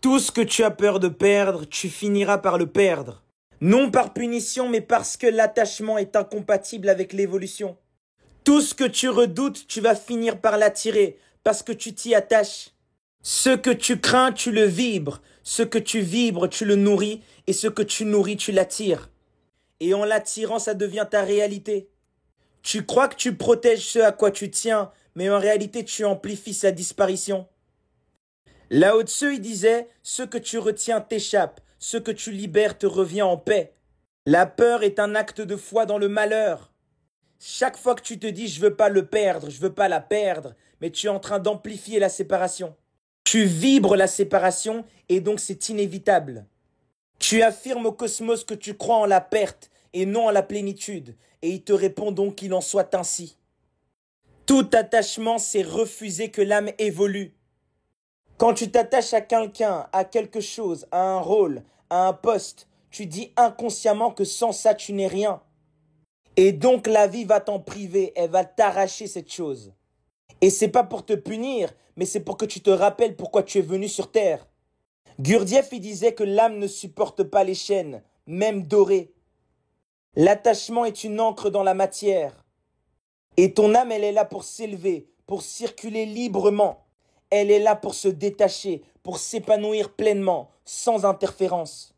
Tout ce que tu as peur de perdre, tu finiras par le perdre. Non par punition, mais parce que l'attachement est incompatible avec l'évolution. Tout ce que tu redoutes, tu vas finir par l'attirer, parce que tu t'y attaches. Ce que tu crains, tu le vibres. Ce que tu vibres, tu le nourris. Et ce que tu nourris, tu l'attires. Et en l'attirant, ça devient ta réalité. Tu crois que tu protèges ce à quoi tu tiens, mais en réalité, tu amplifies sa disparition. Lao Tzu, il disait, ce que tu retiens t'échappe, ce que tu libères te revient en paix. La peur est un acte de foi dans le malheur. Chaque fois que tu te dis, je veux pas le perdre, je veux pas la perdre, mais tu es en train d'amplifier la séparation. Tu vibres la séparation et donc c'est inévitable. Tu affirmes au cosmos que tu crois en la perte et non en la plénitude, et il te répond donc qu'il en soit ainsi. Tout attachement, c'est refuser que l'âme évolue. Quand tu t'attaches à quelqu'un, à quelque chose, à un rôle, à un poste, tu dis inconsciemment que sans ça, tu n'es rien. Et donc la vie va t'en priver, elle va t'arracher cette chose. Et c'est pas pour te punir, mais c'est pour que tu te rappelles pourquoi tu es venu sur terre. Gurdjieff, il disait que l'âme ne supporte pas les chaînes, même dorées. L'attachement est une encre dans la matière. Et ton âme, elle est là pour s'élever, pour circuler librement. Elle est là pour se détacher, pour s'épanouir pleinement, sans interférence.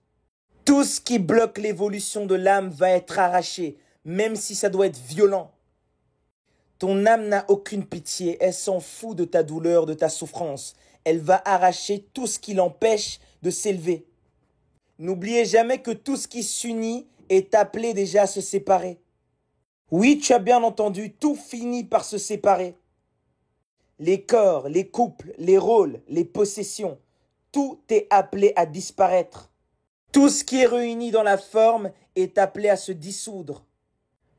Tout ce qui bloque l'évolution de l'âme va être arraché, même si ça doit être violent. Ton âme n'a aucune pitié, elle s'en fout de ta douleur, de ta souffrance. Elle va arracher tout ce qui l'empêche de s'élever. N'oubliez jamais que tout ce qui s'unit est appelé déjà à se séparer. Oui, tu as bien entendu, tout finit par se séparer. Les corps, les couples, les rôles, les possessions, tout est appelé à disparaître. Tout ce qui est réuni dans la forme est appelé à se dissoudre.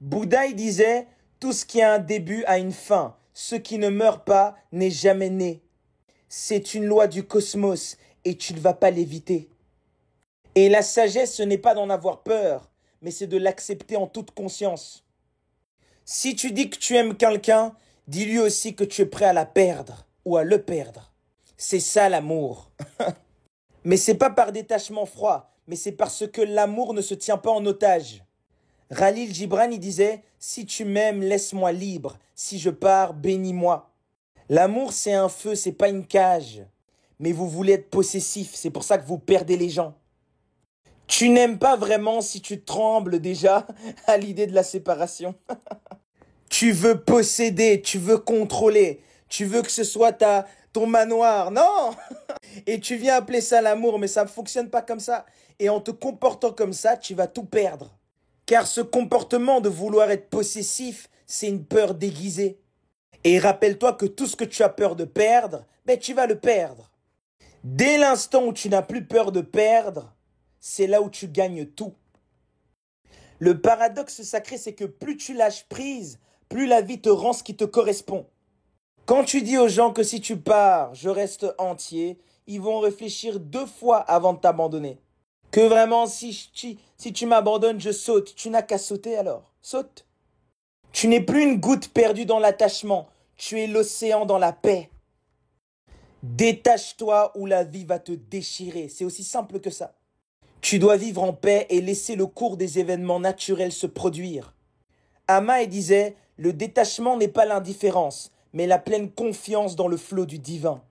Bouddha il disait, tout ce qui a un début a une fin. Ce qui ne meurt pas n'est jamais né. C'est une loi du cosmos et tu ne vas pas l'éviter. Et la sagesse, ce n'est pas d'en avoir peur, mais c'est de l'accepter en toute conscience. Si tu dis que tu aimes quelqu'un, dis-lui aussi que tu es prêt à la perdre ou à le perdre. C'est ça l'amour. Mais c'est pas par détachement froid, mais c'est parce que l'amour ne se tient pas en otage. Khalil Gibran y disait « Si tu m'aimes, laisse-moi libre. Si je pars, bénis-moi. » L'amour, c'est un feu, c'est pas une cage. Mais vous voulez être possessif, c'est pour ça que vous perdez les gens. Tu n'aimes pas vraiment si tu trembles déjà à l'idée de la séparation. Tu veux posséder, tu veux contrôler, tu veux que ce soit ton manoir. Non! Et tu viens appeler ça l'amour, mais ça ne fonctionne pas comme ça. Et en te comportant comme ça, tu vas tout perdre. Car ce comportement de vouloir être possessif, c'est une peur déguisée. Et rappelle-toi que tout ce que tu as peur de perdre, ben tu vas le perdre. Dès l'instant où tu n'as plus peur de perdre, c'est là où tu gagnes tout. Le paradoxe sacré, c'est que plus tu lâches prise, plus la vie te rend ce qui te correspond. Quand tu dis aux gens que si tu pars, je reste entier, ils vont réfléchir 2 fois avant de t'abandonner. Que vraiment, si tu m'abandonnes, je saute. Tu n'as qu'à sauter alors. Saute. Tu n'es plus une goutte perdue dans l'attachement. Tu es l'océan dans la paix. Détache-toi ou la vie va te déchirer. C'est aussi simple que ça. Tu dois vivre en paix et laisser le cours des événements naturels se produire. Hamae disait, le détachement n'est pas l'indifférence, mais la pleine confiance dans le flot du divin.